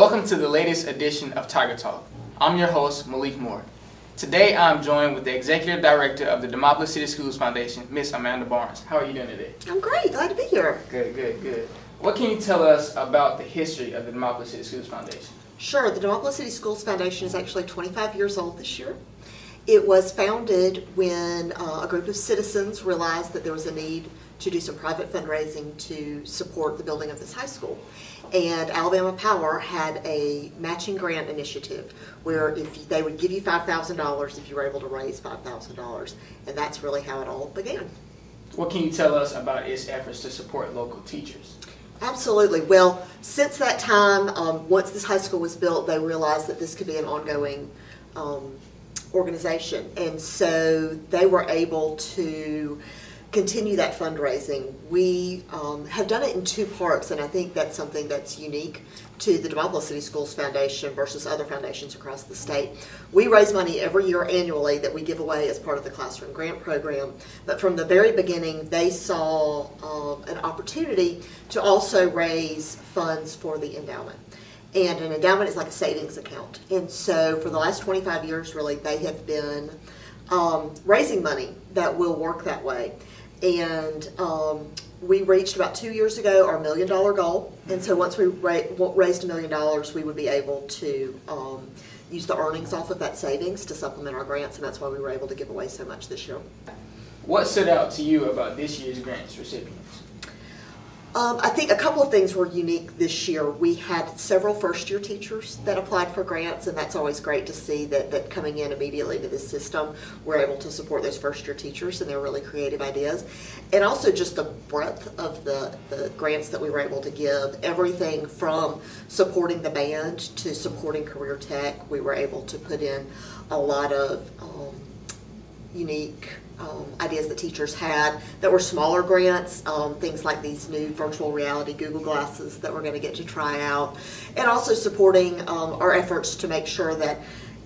Welcome to the latest edition of Tiger Talk. I'm your host, Malik Moore. Today I'm joined with the Executive Director of the Demopolis City Schools Foundation, Miss Amanda Barnes. How are you doing today? I'm great. Glad to be here. Good. What can you tell us about the history of the Demopolis City Schools Foundation? Sure. The Demopolis City Schools Foundation is actually 25 years old this year. It was founded when a group of citizens realized that there was a need to do some private fundraising to support the building of this high school. And Alabama Power had a matching grant initiative where if they would give you $5,000 if you were able to raise $5,000. And that's really how it all began. What can you tell us about its efforts to support local teachers? Absolutely. Well, since that time, once this high school was built, they realized that this could be an ongoing organization. And so they were able to continue that fundraising. We have done it in two parts, and I think that's something that's unique to the Demopolis City Schools Foundation versus other foundations across the state. We raise money every year annually that we give away as part of the Classroom Grant Program, but from the very beginning they saw an opportunity to also raise funds for the endowment. And an endowment is like a savings account. And so for the last 25 years, really, they have been raising money that will work that way. And we reached about 2 years ago our $1 million goal. And so once we raised $1 million, we would be able to use the earnings off of that savings to supplement our grants, and that's why we were able to give away so much this year. What stood out to you about this year's grants recipients? I think a couple of things were unique this year. We had several first-year teachers that applied for grants, and that's always great to see that coming in immediately to this system, we're able to support those first-year teachers and their really creative ideas. And also just the breadth of the grants that we were able to give, everything from supporting the band to supporting career tech. We were able to put in a lot of unique ideas that teachers had that were smaller grants, things like these new virtual reality Google glasses that we're going to get to try out, and also supporting our efforts to make sure that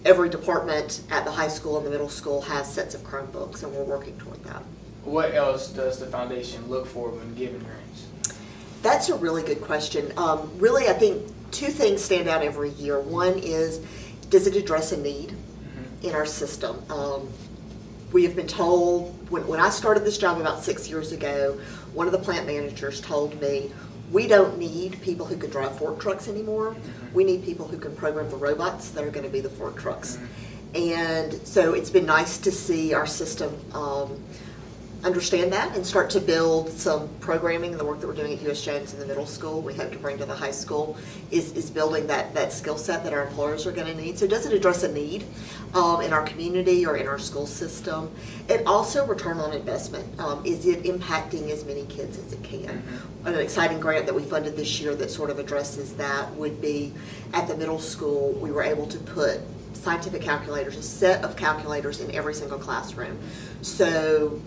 every department at the high school and the middle school has sets of Chromebooks, and we're working toward that. What else does the foundation look for when giving grants? That's a really good question. Really, I think two things stand out every year. One is, does it address a need in our system? We have been told, when I started this job about 6 years ago, one of the plant managers told me, we don't need people who can drive fork trucks anymore. We need people who can program the robots that are going to be the fork trucks. And so it's been nice to see our system understand that and start to build some programming. The work that we're doing at USJones in the middle school, we hope to bring to the high school, is building that skill set that our employers are going to need. So does it address a need in our community or in our school system? And also return on investment. Is it impacting as many kids as it can? An exciting grant that we funded this year that sort of addresses that would be, at the middle school, we were able to put scientific calculators, a set of calculators in every single classroom. So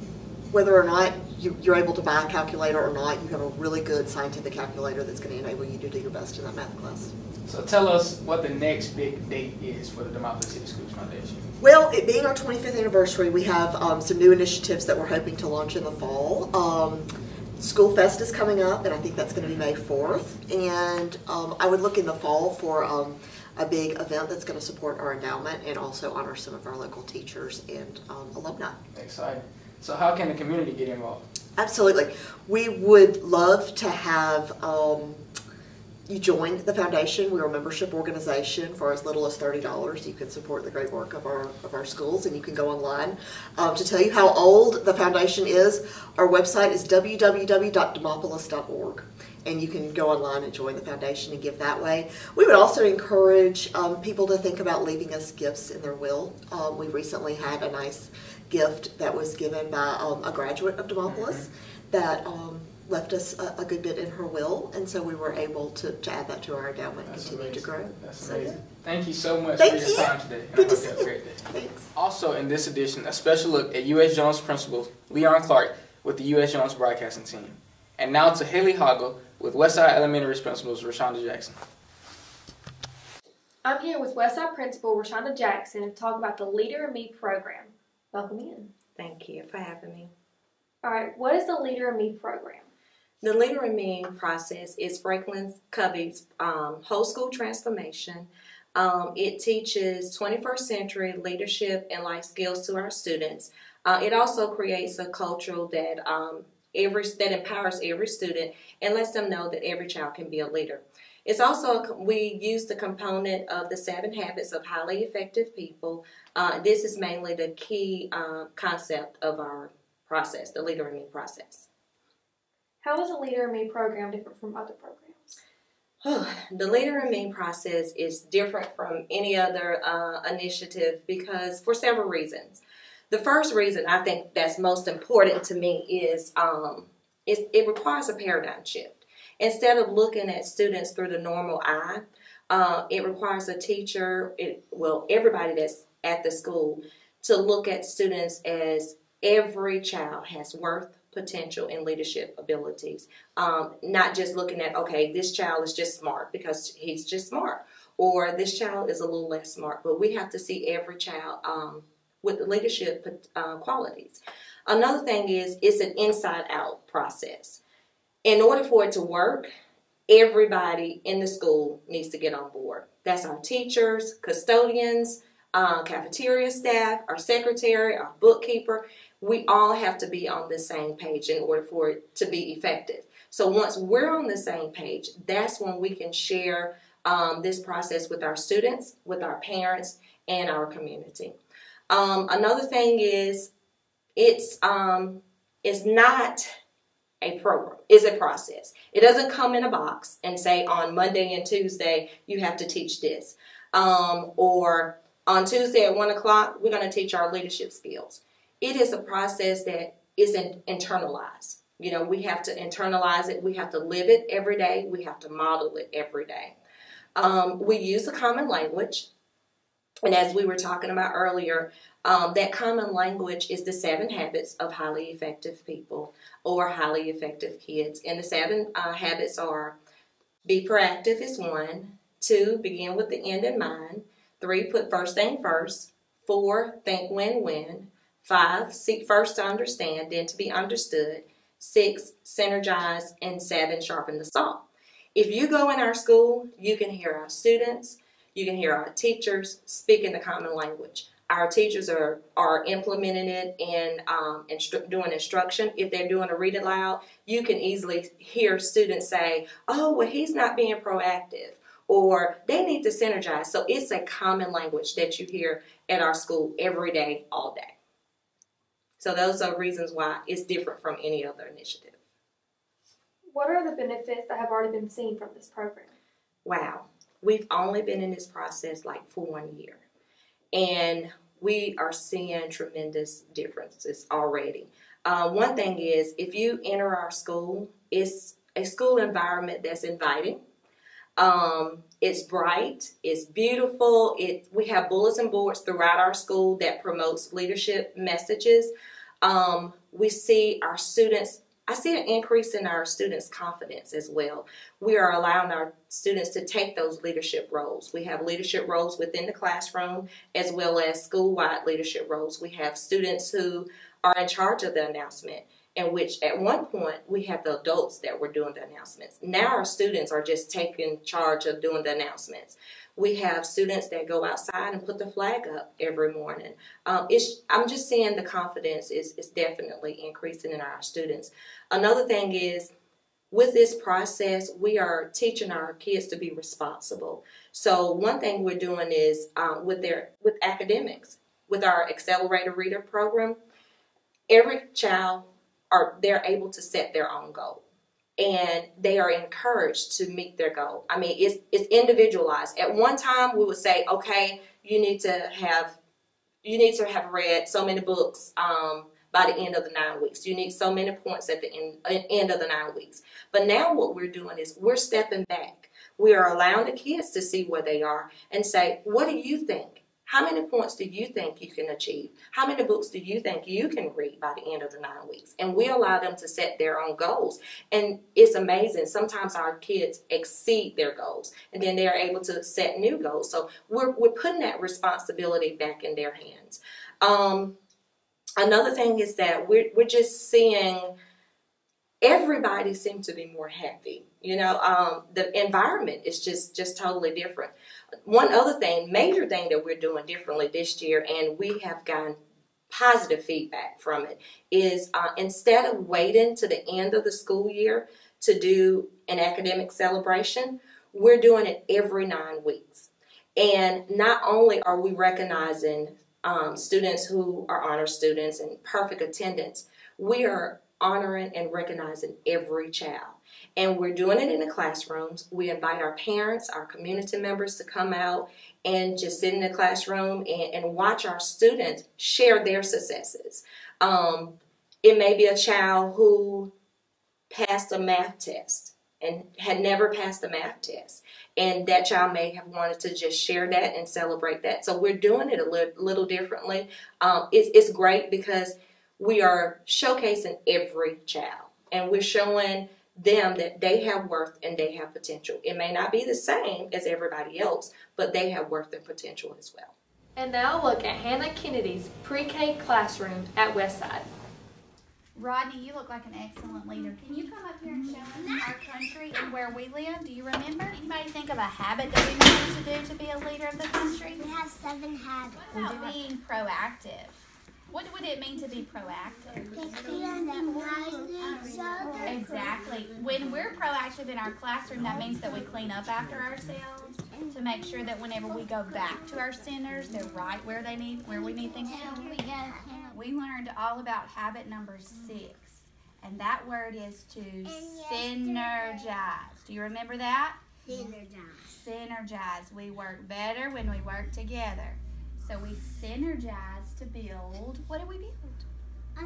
whether or not you're able to buy a calculator or not, you have a really good scientific calculator that's going to enable you to do your best in that math class. So tell us what the next big date is for the Demopolis City Schools Foundation. Well, it being our 25th anniversary, we have some new initiatives that we're hoping to launch in the fall. School Fest is coming up, and I think that's going to be May 4th. And I would look in the fall for a big event that's going to support our endowment and also honor some of our local teachers and alumni. Exciting. So how can the community get involved? Absolutely. We would love to have you join the foundation. We're a membership organization. For as little as $30, you can support the great work of our schools, and you can go online. To tell you how old the foundation is, our website is www.demopolis.org. And you can go online and join the foundation and give that way. We would also encourage people to think about leaving us gifts in their will. We recently had a nice gift that was given by a graduate of Demopolis that left us a good bit in her will, and so we were able to add that to our endowment and continue to grow. That's amazing. So, thank you so much for your time today. Good to see you. Great day. Thanks. Also in this edition, a special look at USJones principal Leon Clark with the USJones broadcasting team. And now to Haley Hoggle with Westside Elementary's principals Rashonda Jackson. I'm here with Westside Principal Rashonda Jackson to talk about the Leader in Me program. Welcome in. Thank you for having me. All right, what is the Leader in Me program? The Leader in Me process is Franklin Covey's whole school transformation. It teaches 21st century leadership and life skills to our students. It also creates a culture that that empowers every student and lets them know that every child can be a leader. It's also, we use the component of the 7 habits of highly effective people. This is mainly the key concept of our process, the Leader in Me process. How is the Leader in Me program different from other programs? The Leader in Me process is different from any other initiative because for several reasons. The first reason I think that's most important to me is it requires a paradigm shift. Instead of looking at students through the normal eye, it requires a teacher, everybody that's at the school, to look at students as every child has worth, potential, and leadership abilities. Not just looking at, okay, this child is just smart because he's just smart, or this child is a little less smart, but we have to see every child with leadership qualities. Another thing is it's an inside-out process. In order for it to work, everybody in the school needs to get on board. That's our teachers, custodians, cafeteria staff, our secretary, our bookkeeper. We all have to be on the same page in order for it to be effective. So once we're on the same page, that's when we can share this process with our students, with our parents, and our community. Another thing is it's not a program, it's a process. It doesn't come in a box and say on Monday and Tuesday you have to teach this. Or on Tuesday at 1 o'clock we're going to teach our leadership skills. It is a process that isn't internalized. You know, we have to internalize it. We have to live it every day. We have to model it every day. We use a common language. And as we were talking about earlier, that common language is the 7 habits of highly effective people or highly effective kids. And the 7 habits are: be proactive is 1. 2, begin with the end in mind. 3, put first thing first. 4, think win-win. 5, seek first to understand, then to be understood. 6, synergize. And 7, sharpen the saw. If you go in our school, you can hear our students, you can hear our teachers speaking the common language. Our teachers are implementing it in doing instruction. If they're doing a read aloud, you can easily hear students say, oh, well, he's not being proactive, or they need to synergize. So it's a common language that you hear at our school every day, all day. So those are reasons why it's different from any other initiative. What are the benefits that have already been seen from this program? Wow. We've only been in this process like for 1 year, and we are seeing tremendous differences already. One thing is, if you enter our school, it's a school environment that's inviting. It's bright, it's beautiful. We have bulletin boards throughout our school that promotes leadership messages. We see our students, I see an increase in our students' confidence as well. We are allowing our students to take those leadership roles. We have leadership roles within the classroom as well as school-wide leadership roles. We have students who are in charge of the announcement, in which at one point we had the adults that were doing the announcements. Now our students are just taking charge of doing the announcements. We have students that go outside and put the flag up every morning. I'm just seeing the confidence is definitely increasing in our students. Another thing is, with this process, we are teaching our kids to be responsible. So one thing we're doing is with academics, with our Accelerator Reader program, every child they're able to set their own goal, and they are encouraged to meet their goal. I mean, it's individualized. At one time, we would say, okay, you need to have read so many books by the end of the 9 weeks. You need so many points at the end of the 9 weeks. But now what we're doing is we're stepping back. We are allowing the kids to see where they are and say, what do you think? How many points do you think you can achieve? How many books do you think you can read by the end of the 9 weeks? And we allow them to set their own goals. And it's amazing. Sometimes our kids exceed their goals, and then they're able to set new goals. So we're putting that responsibility back in their hands. Another thing is that we're just seeing everybody seemed to be more happy. The environment is just totally different. One other thing, major thing that we're doing differently this year, and we have gotten positive feedback from it, is instead of waiting to the end of the school year to do an academic celebration, we're doing it every 9 weeks. And not only are we recognizing students who are honor students and perfect attendance, we are honoring and recognizing every child. And we're doing it in the classrooms. We invite our parents, our community members to come out and just sit in the classroom and watch our students share their successes. It may be a child who passed a math test and had never passed a math test. And that child may have wanted to just share that and celebrate that. So we're doing it a little differently. It's great because we are showcasing every child. And we're showing them that they have worth and they have potential. It may not be the same as everybody else, but they have worth and potential as well. And now look at Hannah Kennedy's pre-K classroom at Westside. Rodney, you look like an excellent leader. Can you come up here and show us our country and where we live? Do you remember? Anybody think of a habit that we need to do to be a leader of the country? We have 7 habits. What about being proactive? What would it mean to be proactive? Exactly. When we're proactive in our classroom, that means that we clean up after ourselves to make sure that whenever we go back to our centers, they're right where we need things to be. We learned all about habit number 6, and that word is to synergize. Do you remember that? Synergize. We work better when we work together. So we synergize to build. What do we build? A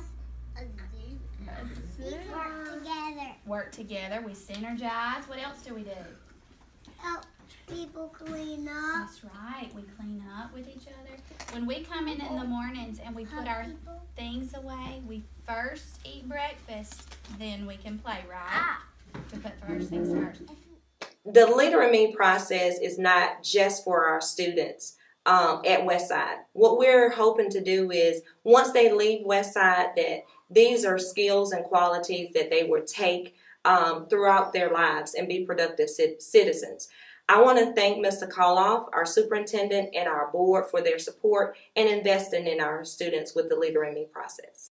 zoo. Work together. Work together. We synergize. What else do we do? Help people clean up. That's right. We clean up with each other. When we come in the mornings and we put our things away, we first eat breakfast, then we can play, right? To put first things first. The Leader in Me process is not just for our students at Westside. What we're hoping to do is, once they leave Westside, that these are skills and qualities that they would take throughout their lives and be productive citizens. I want to thank Mr. Koloff, our superintendent, and our board for their support and investing in our students with the Leader in Me process.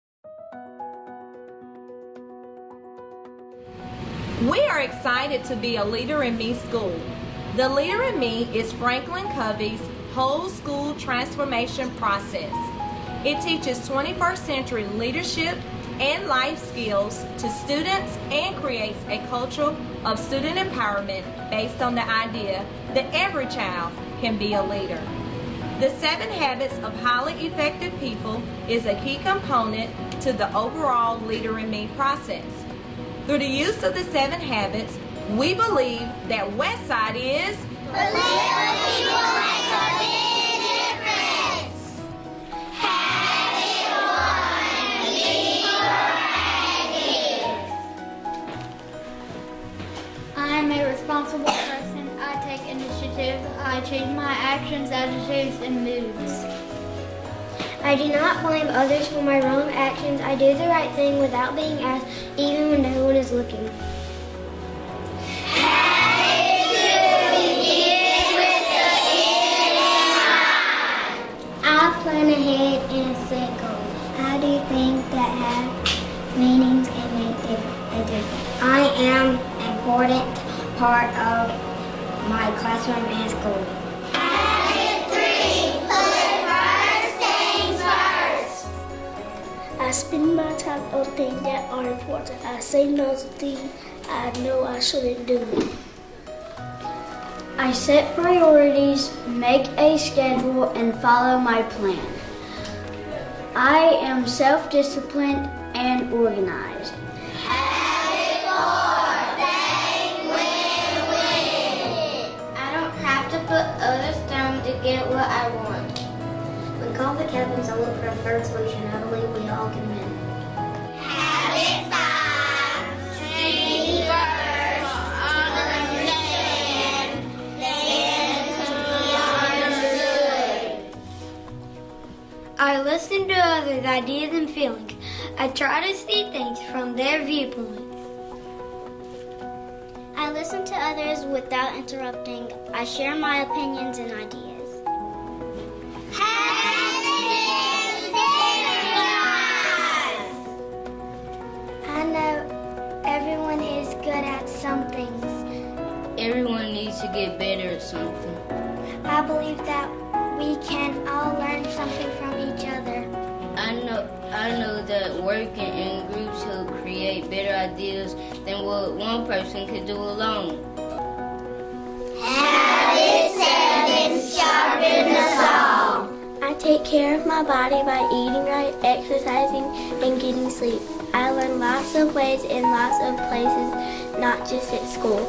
We are excited to be a Leader in Me school. The Leader in Me is Franklin Covey's whole school transformation process. It teaches 21st century leadership and life skills to students and creates a culture of student empowerment based on the idea that every child can be a leader. The 7 Habits of Highly Effective People is a key component to the overall Leader in Me process. Through the use of the 7 habits, we believe that Westside is For little people make a big difference. Habit 1, be proactive. I'm a responsible person. I take initiative. I change my actions, attitudes, and moods. I do not blame others for my wrong actions. I do the right thing without being asked, even when no one is looking. Habit 2, begin with the end in mind. I plan ahead and set goals. I do things that have meanings and make a difference. I am an important part of my classroom and school. Habit 3, put first things first. I spend my time on things that are important. I say no to things I know I shouldn't do. I set priorities, make a schedule, and follow my plan. I am self-disciplined and organized. Habit 4, think win-win. I don't have to put others down to get what I want. When conflict happens, I look for a third solution. I believe we all can win. Habit 5, think first, understand, then to be understood. I listen to others' ideas and feelings. I try to see things from their viewpoint. I listen to others without interrupting. I share my opinions and ideas. I know everyone is good at some things. Everyone needs to get better at something. I believe that we can all learn something from each other. I know that working in groups will create better ideas than what one person could do alone. Habit 7, sharpen us all. I take care of my body by eating right, exercising, and getting sleep. I learn lots of ways in lots of places, not just at school.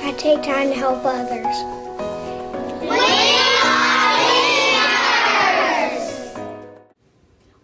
I take time to help others.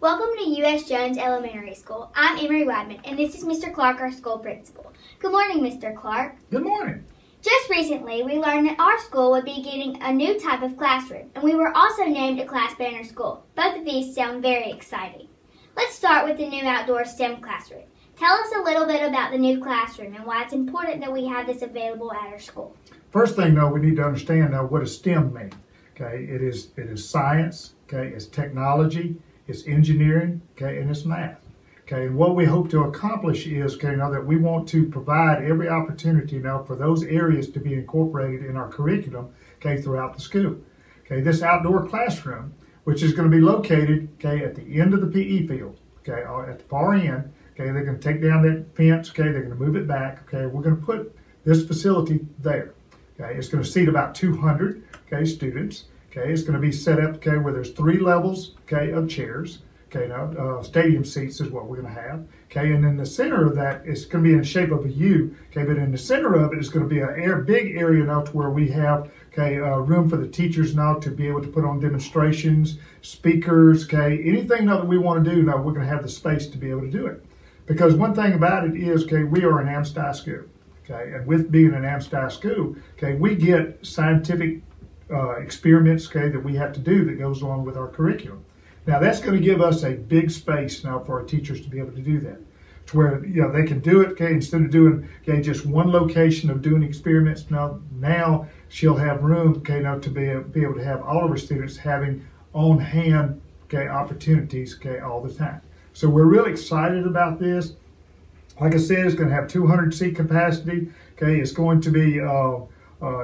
Welcome to USJones Elementary School. I'm Emery Wadman, and this is Mr. Clark, our school principal. Good morning, Mr. Clark. Good morning. Just recently, we learned that our school would be getting a new type of classroom, and we were also named a Class Banner School. Both of these sound very exciting. Let's start with the new outdoor STEM classroom. Tell us a little bit about the new classroom and why it's important that we have this available at our school. First thing, though, we need to understand now what does STEM mean. Okay, it is science. Okay, it's technology. It's engineering, okay, and it's math. Okay, and what we hope to accomplish is, okay, now that we want to provide every opportunity now for those areas to be incorporated in our curriculum, okay, throughout the school. Okay, this outdoor classroom, which is going to be located, okay, at the end of the PE field, okay, at the far end, okay, they're going to take down that fence, okay, they're going to move it back, okay, we're going to put this facility there. Okay, it's going to seat about 200, okay, students. Okay, it's going to be set up, okay, where there's 3 levels, okay, of chairs. Okay, now stadium seats is what we're going to have. Okay, and in the center of that, it's going to be in the shape of a U. Okay, but in the center of it is going to be a big area now to where we have, okay, room for the teachers now to be able to put on demonstrations, speakers, okay, anything now that we want to do. Now we're going to have the space to be able to do it. Because one thing about it is, okay, we are an AMSTI school. Okay, and with being an AMSTI school, okay, we get scientific experiments, okay, that we have to do that goes along with our curriculum. Now that's going to give us a big space now for our teachers to be able to do that, to where they can do it, okay, instead of doing, okay, just one location of doing experiments. Now she'll have room, okay, now to be able to have all of our students having on hand, okay, opportunities, okay, all the time. So we're really excited about this. Like I said, it's going to have 200 seat capacity. Okay, it's going to be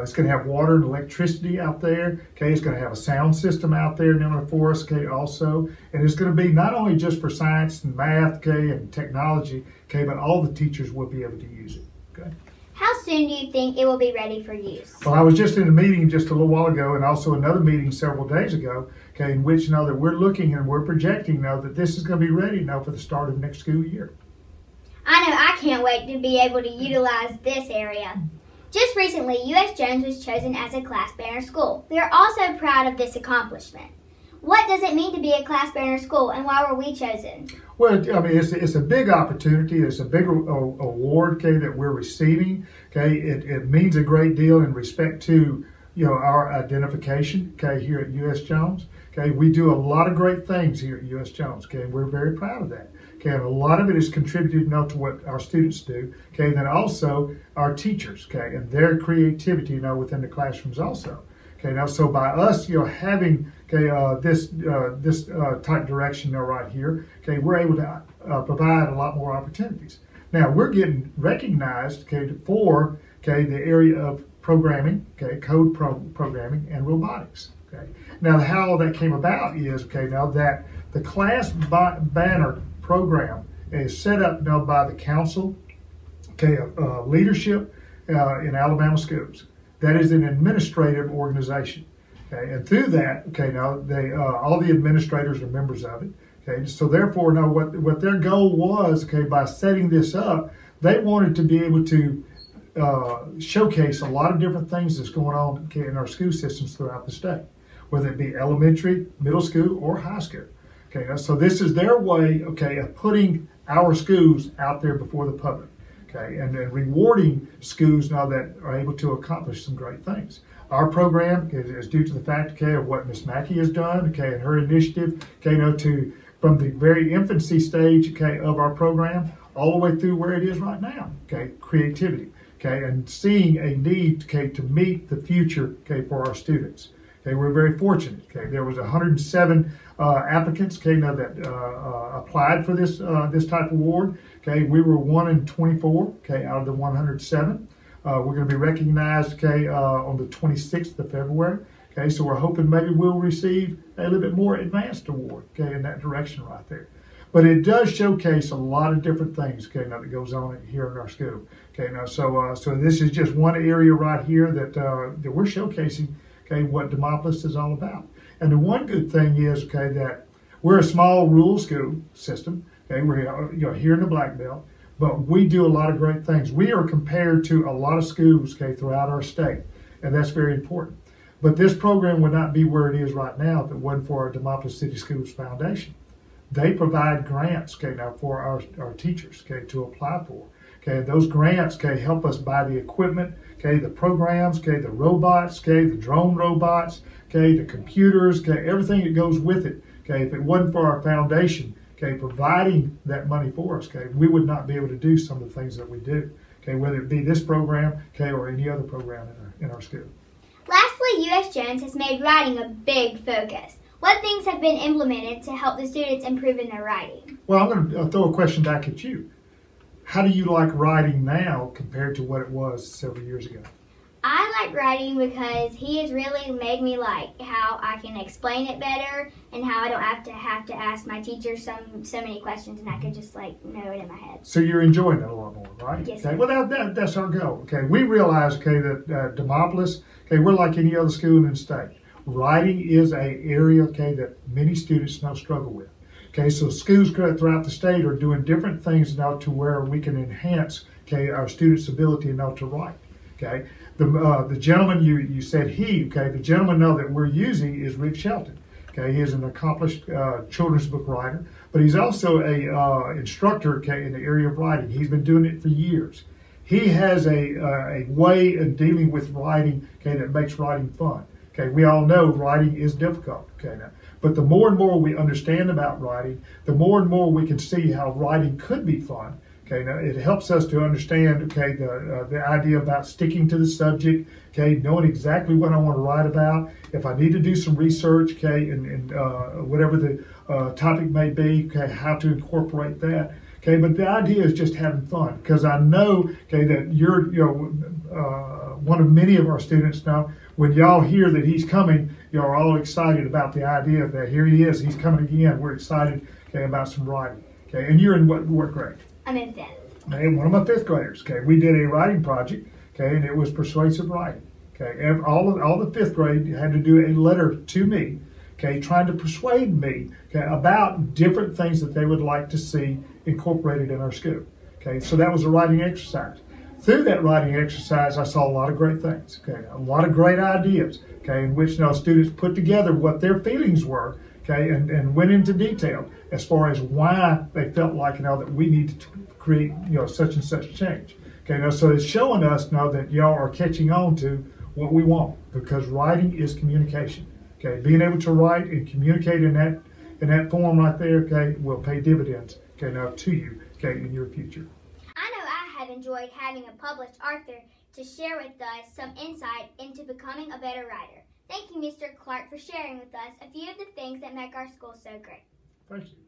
it's going to have water and electricity out there. Okay, it's going to have a sound system out there now for us. Okay, also, and it's going to be not only just for science and math, okay, and technology. Okay, but all the teachers will be able to use it. Okay. How soon do you think it will be ready for use? Well, I was just in a meeting just a little while ago, and also another meeting several days ago. Okay, in which now that we're looking and we're projecting now that this is going to be ready now for the start of next school year. I know I can't wait to be able to utilize this area. Just recently, USJones was chosen as a Class Banner School. We are also proud of this accomplishment. What does it mean to be a Class Banner School, and why were we chosen? Well, I mean, it's a big opportunity. It's a big award, okay, that we're receiving. Okay, it means a great deal in respect to our identification, okay, here at USJones. Okay, we do a lot of great things here at USJones. Okay, and we're very proud of that. Okay, and a lot of it is contributed to what our students do. Okay, and then also our teachers. Okay, and their creativity within the classrooms also. Okay, now so by us having this type direction right here, okay, we're able to provide a lot more opportunities. Now we're getting recognized, okay, for the area of programming, okay, code programming and robotics. Okay, now how that came about is now that the Class Banner program is set up now by the council, okay, leadership in Alabama schools. That is an administrative organization, okay, and through that, okay, now they all the administrators are members of it, okay. So therefore, now what their goal was, okay, by setting this up, they wanted to be able to showcase a lot of different things that's going on, okay, in our school systems throughout the state, whether it be elementary, middle school, or high school. Okay, so this is their way, okay, of putting our schools out there before the public, okay, and then rewarding schools now that are able to accomplish some great things. Our program is due to the fact, okay, of what Miss Mackey has done, okay, and her initiative, okay, from the very infancy stage, okay, of our program all the way through where it is right now, okay, creativity. okay, and seeing a need, okay, to meet the future, okay, for our students. Okay, we're very fortunate. Okay, there was 107 applicants, okay, now that applied for this this type of award. Okay, we were 1 in 24, okay, out of the 107. We're going to be recognized, okay, on the 26th of February. Okay, so we're hoping maybe we'll receive a little bit more advanced award, okay, in that direction right there. But it does showcase a lot of different things, okay, now that goes on here in our school. Okay, now so this is just one area right here that that we're showcasing, okay, what Demopolis is all about. And the one good thing is, okay, that we're a small rural school system. Okay, we're here in the Black Belt, but we do a lot of great things. We are compared to a lot of schools, okay, throughout our state, and that's very important. But this program would not be where it is right now if it wasn't for our Demopolis City Schools Foundation. They provide grants, okay, now for our teachers, okay, to apply for. Okay, those grants, okay, help us buy the equipment, okay, the programs, okay, the robots, okay, the drone robots, okay, the computers, okay, everything that goes with it. Okay, if it wasn't for our foundation, okay, providing that money for us, okay, we would not be able to do some of the things that we do. Okay, whether it be this program, okay, or any other program in our school. Lastly, USJones has made writing a big focus. What things have been implemented to help the students improve in their writing? Well, I'm going to throw a question back at you. How do you like writing now compared to what it was several years ago? I like writing because he has really made me like how I can explain it better and how I don't have to ask my teacher so many questions and I can just like know it in my head. So you're enjoying it a lot more, right? Yes. Okay. Well, that's our goal. Okay. We realize, okay, that Demopolis, okay, we're like any other school in the state. Writing is an area, okay, that many students now struggle with. Okay, so schools throughout the state are doing different things now to where we can enhance, okay, our students' ability now to write. Okay, the gentleman you said the gentleman now that we're using is Rick Shelton. Okay, he is an accomplished children's book writer, but he's also a instructor, okay, in the area of writing. He's been doing it for years. He has a way of dealing with writing, okay, that makes writing fun. Okay, we all know writing is difficult. Okay, now, but the more and more we understand about writing, the more and more we can see how writing could be fun. Okay, now it helps us to understand, okay, the idea about sticking to the subject, okay, knowing exactly what I want to write about. If I need to do some research, okay, and whatever the topic may be, okay, how to incorporate that. Okay, but the idea is just having fun, because I know, okay, that you're one of many of our students now. When y'all hear that he's coming, y'all are all excited about the idea that here he is, he's coming again. We're excited, okay, about some writing. Okay, and you're in what grade? I'm in 5th. Okay, one of my 5th graders. Okay, we did a writing project. Okay, and it was persuasive writing. Okay, all the 5th grade had to do a letter to me. Okay, trying to persuade me, okay, about different things that they would like to see incorporated in our school. Okay, so that was a writing exercise. Through that writing exercise, I saw a lot of great things. Okay, a lot of great ideas. Okay, in which now students put together what their feelings were. Okay, and went into detail as far as why they felt like that we need to create such and such change. Okay, now so it's showing us now that y'all are catching on to what we want, because writing is communication. Okay, being able to write and communicate in that form right there, okay, will pay dividends, okay, now to you, okay, in your future. I know I have enjoyed having a published author to share with us some insight into becoming a better writer. Thank you, Mr. Clark, for sharing with us a few of the things that make our school so great. Thank you.